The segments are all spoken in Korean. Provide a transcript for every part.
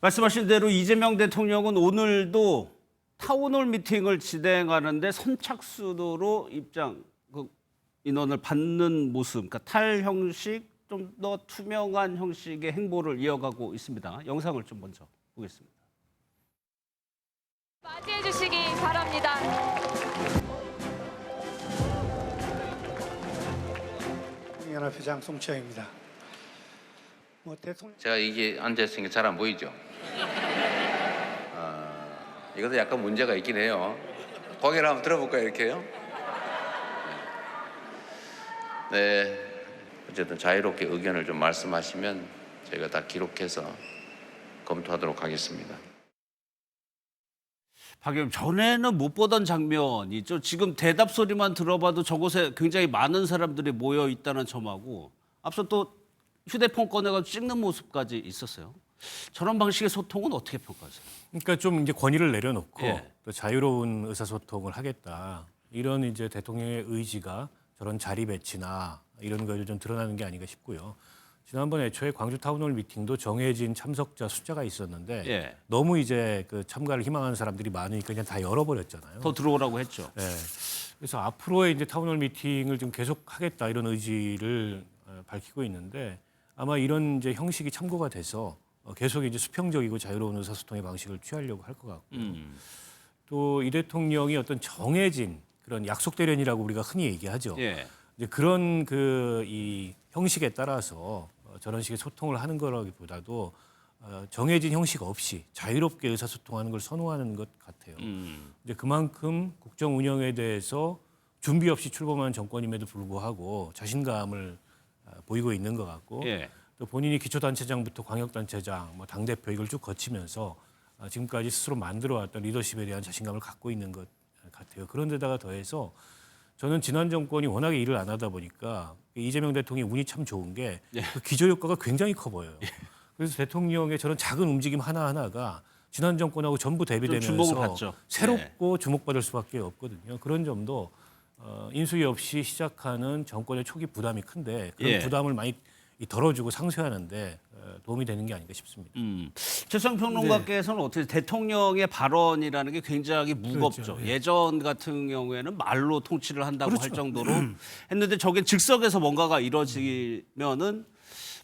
말씀하신 대로 이재명 대통령은 오늘도 타운홀 미팅을 진행하는데 선착순으로 인원을 받는 모습, 그러니까 탈 형식, 좀 더 투명한 형식의 행보를 이어가고 있습니다. 영상을 좀 먼저 보겠습니다. 맞이해 주시기 바랍니다. 연합회장 송치영입니다. 대통령 제가 이게 앉아 있으니까 잘 안 보이죠? 이것도 약간 문제가 있긴 해요. 고개를 한번 들어볼까요, 이렇게요? 네. 어쨌든 자유롭게 의견을 좀 말씀하시면 저희가 다 기록해서 검토하도록 하겠습니다. 박 의원님, 전에는 못 보던 장면이죠. 지금 대답 소리만 들어봐도 저곳에 굉장히 많은 사람들이 모여 있다는 점하고 앞서 또 휴대폰 꺼내가지고 찍는 모습까지 있었어요. 저런 방식의 소통은 어떻게 평가하세요? 그러니까 좀 이제 권위를 내려놓고 예. 또 자유로운 의사소통을 하겠다. 이런 이제 대통령의 의지가 저런 자리 배치나 이런 거에 좀 드러나는 게 아닌가 싶고요. 지난번 애초에 광주 타운홀 미팅도 정해진 참석자 숫자가 있었는데 예. 너무 이제 그 참가를 희망하는 사람들이 많으니까 그냥 다 열어버렸잖아요. 더 들어오라고 했죠. 네. 그래서 앞으로의 이제 타운홀 미팅을 좀 계속하겠다 이런 의지를 밝히고 있는데 아마 이런 이제 형식이 참고가 돼서 계속 이제 수평적이고 자유로운 의사소통의 방식을 취하려고 할 것 같고요. 또 이 대통령이 어떤 정해진 그런 약속 대련이라고 우리가 흔히 얘기하죠. 예. 이제 그런 이 형식에 따라서 저런 식의 소통을 하는 거라기보다도 정해진 형식 없이 자유롭게 의사소통하는 걸 선호하는 것 같아요. 이제 그만큼 국정 운영에 대해서 준비 없이 출범한 정권임에도 불구하고 자신감을 보이고 있는 것 같고 예. 또 본인이 기초단체장부터 광역단체장, 당대표 이걸 쭉 거치면서 지금까지 스스로 만들어왔던 리더십에 대한 자신감을 갖고 있는 것 같아요. 그런데다가 더해서 저는 지난 정권이 워낙에 일을 안 하다 보니까 이재명 대통령이 운이 참 좋은 게 그 기저효과가 굉장히 커 보여요. 그래서 대통령의 저런 작은 움직임 하나하나가 지난 정권하고 전부 주목을 대비되면서 받죠. 새롭고 주목받을 수밖에 없거든요. 그런 점도 인수위 없이 시작하는 정권의 초기 부담이 큰데 그런 예. 부담을 많이 덜어주고 상쇄하는데 도움이 되는 게 아닌가 싶습니다. 최수영 평론가께서는 어떻게 대통령의 발언이라는 게 굉장히 무겁죠. 그렇죠. 예전 같은 경우에는 말로 통치를 한다고 그렇죠. 할 정도로 했는데 저게 즉석에서 뭔가가 이뤄지면은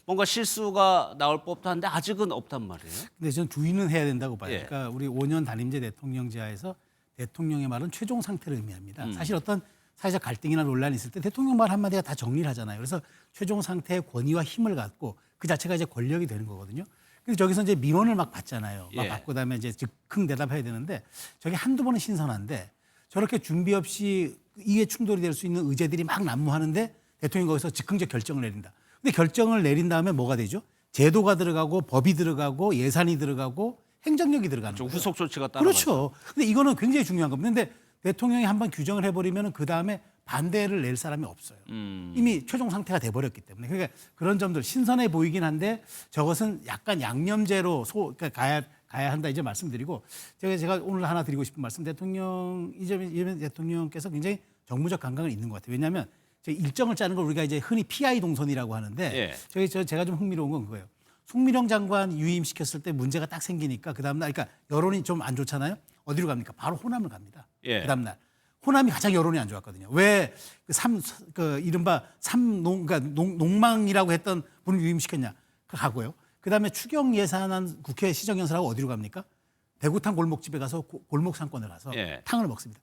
뭔가 실수가 나올 법도 한데 아직은 없단 말이에요. 근데 저는 주의는 해야 된다고 봐요. 예. 그러니까 우리 5년 단임제 대통령제하에서 대통령의 말은 최종 상태를 의미합니다. 사실 어떤 사회적 갈등이나 논란이 있을 때 대통령 말 한마디가 다 정리를 하잖아요. 그래서 최종 상태의 권위와 힘을 갖고 그 자체가 이제 권력이 되는 거거든요. 그래서 저기서 이제 민원을 막 받잖아요. 막 예. 받고 그다음에 이제 즉흥 대답해야 되는데 저게 한두 번은 신선한데 저렇게 준비 없이 이해 충돌이 될 수 있는 의제들이 막 난무하는데 대통령이 거기서 즉흥적 결정을 내린다. 근데 결정을 내린 다음에 뭐가 되죠? 제도가 들어가고 법이 들어가고 예산이 들어가고 행정력이 들어가는 좀 거예요. 후속 조치가 따라가죠. 그렇죠. 근데 이거는 굉장히 중요한 겁니다. 근데 대통령이 한번 규정을 해버리면 그 다음에 반대를 낼 사람이 없어요. 이미 최종 상태가 돼버렸기 때문에. 그러니까 그런 점들 신선해 보이긴 한데 저것은 약간 양념제로 그러니까 가야 한다 이제 말씀드리고 제가 오늘 하나 드리고 싶은 말씀 이재명 대통령께서 굉장히 정무적 감각은 있는 것 같아요. 왜냐하면 일정을 짜는 걸 우리가 이제 흔히 PI 동선이라고 하는데 제가 좀 흥미로운 건 그거예요. 송미령 장관 유임시켰을 때 문제가 딱 생기니까 그 다음날 그러니까 여론이 좀 안 좋잖아요. 어디로 갑니까? 바로 호남을 갑니다. 예. 그 다음날. 호남이 가장 여론이 안 좋았거든요. 왜 이른바 그러니까 농망이라고 했던 분을 유임시켰냐? 그 가고요. 그 다음에 추경 예산안 국회 시정연설하고 어디로 갑니까? 대구탕 골목집에 가서 골목 상권을 가서 예. 탕을 먹습니다.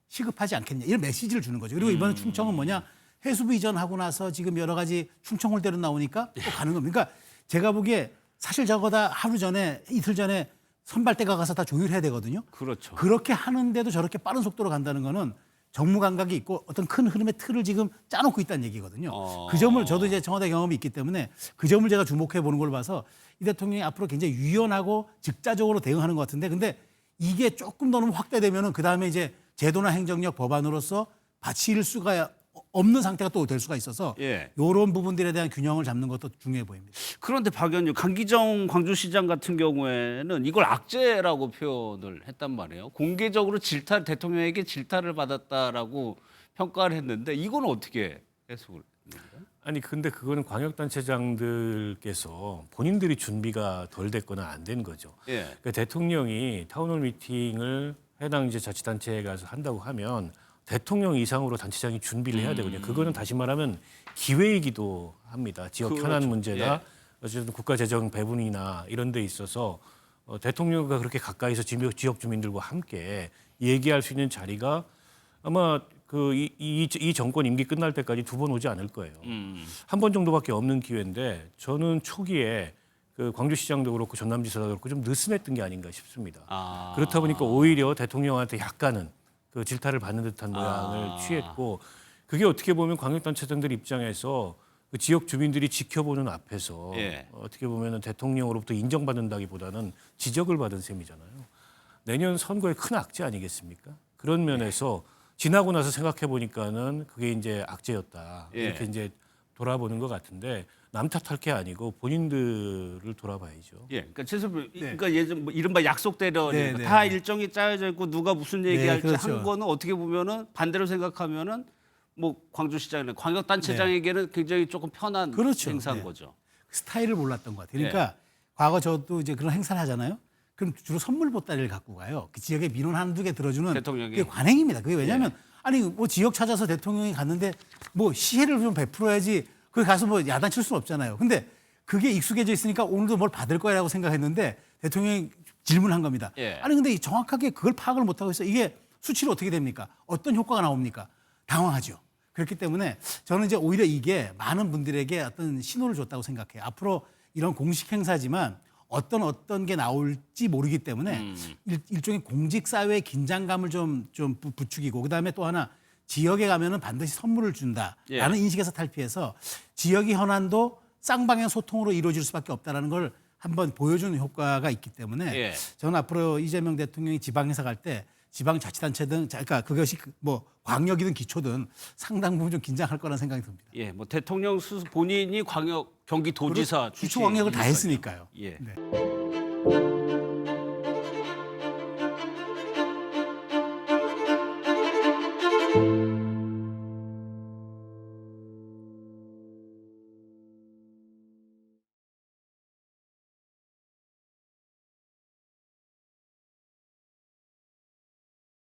시급하지 않겠냐? 이런 메시지를 주는 거죠. 그리고 이번에 충청은 뭐냐? 해수부 이전하고 나서 지금 여러 가지 충청홀대로 나오니까 또 가는 겁니다. 그러니까 제가 보기에 사실 저거다 하루 전에 이틀 전에 선발대가 가서 다 조율해야 되거든요. 그렇죠. 그렇게 하는데도 저렇게 빠른 속도로 간다는 거는 정무 감각이 있고 어떤 큰 흐름의 틀을 지금 짜놓고 있다는 얘기거든요. 그 점을 저도 이제 청와대 경험이 있기 때문에 그 점을 제가 주목해 보는 걸 봐서 이 대통령이 앞으로 굉장히 유연하고 즉자적으로 대응하는 것 같은데 근데 이게 조금 더 너무 확대되면은 그 다음에 이제 제도나 행정력 법안으로서 받칠 수가 없는 상태가 또 될 수가 있어서 예. 이런 부분들에 대한 균형을 잡는 것도 중요해 보입니다. 그런데 박 의원님, 강기정 광주시장 같은 경우에는 이걸 악재라고 표현을 했단 말이에요. 공개적으로 대통령에게 질타를 받았다라고 평가를 했는데 이건 어떻게 해석을 합니까? 아니 근데 그거는 광역단체장들께서 본인들이 준비가 덜 됐거나 안 된 거죠. 예. 그러니까 대통령이 타운홀 미팅을 해당 이제 자치단체에 가서 한다고 하면 대통령 이상으로 단체장이 준비를 해야 되거든요. 그거는 다시 말하면 기회이기도 합니다. 지역 그렇죠. 현안 문제나 예. 어쨌든 국가 재정 배분이나 이런 데 있어서 대통령과 그렇게 가까이서 지역 주민들과 함께 얘기할 수 있는 자리가 아마 이 정권 임기 끝날 때까지 2번 오지 않을 거예요. 한 번 정도밖에 없는 기회인데 저는 초기에 그 광주시장도 그렇고 전남지사도 그렇고 좀 느슨했던 게 아닌가 싶습니다. 아. 그렇다 보니까 오히려 대통령한테 약간은 그 질타를 받는 듯한 모양을 취했고 그게 어떻게 보면 광역단체장들 입장에서 그 지역 주민들이 지켜보는 앞에서 예. 어떻게 보면 대통령으로부터 인정받는다기보다는 지적을 받은 셈이잖아요. 내년 선거의 큰 악재 아니겠습니까? 그런 면에서 지나고 나서 생각해 보니까는 그게 이제 악재였다. 예. 이렇게 이제 돌아보는 것 같은데 남 탓할 게 아니고 본인들을 돌아봐야죠. 예, 그러니까 최소한 그러니까 예전 뭐 이른바 약속 대련이니까 네, 네, 다 네. 일정이 짜여져 있고 누가 무슨 얘기할지 그렇죠. 한 거는 어떻게 보면은 반대로 생각하면은 뭐 광주시장이나 광역단체장에게는 굉장히 조금 편한 그렇죠. 행사인 네. 거죠. 스타일을 몰랐던 것 같아요. 그러니까 과거 저도 이제 그런 행사를 하잖아요. 그럼 주로 선물 보따리를 갖고 가요. 그 지역에 민원 한두 개 들어주는 대통령이? 그게 관행입니다. 그게 왜냐하면 아니 뭐 지역 찾아서 대통령이 갔는데 뭐 시혜를 좀 베풀어야지 거기 가서 뭐 야단칠 수는 없잖아요. 근데 그게 익숙해져 있으니까 오늘도 뭘 받을 거라고 생각했는데 대통령이 질문한 겁니다. 예. 아니 근데 정확하게 그걸 파악을 못하고 있어. 이게 수치로 어떻게 됩니까? 어떤 효과가 나옵니까? 당황하죠. 그렇기 때문에 저는 이제 오히려 이게 많은 분들에게 어떤 신호를 줬다고 생각해요. 앞으로 이런 공식 행사지만 어떤 게 나올지 모르기 때문에 일종의 공직 사회의 긴장감을 좀 부추기고 그다음에 또 하나 지역에 가면은 반드시 선물을 준다라는 예. 인식에서 탈피해서 지역의 현안도 쌍방향 소통으로 이루어질 수밖에 없다라는 걸 한번 보여주는 효과가 있기 때문에 예. 저는 앞으로 이재명 대통령이 지방 행사 갈 때 지방자치단체 등 그러니까 그것이 뭐 광역이든 기초든 상당 부분 좀 긴장할 거라는 생각이 듭니다. 예, 뭐 대통령 스스로 본인이 경기도지사 기초 광역을 다 출신이니까요. 했으니까요. 예. 네.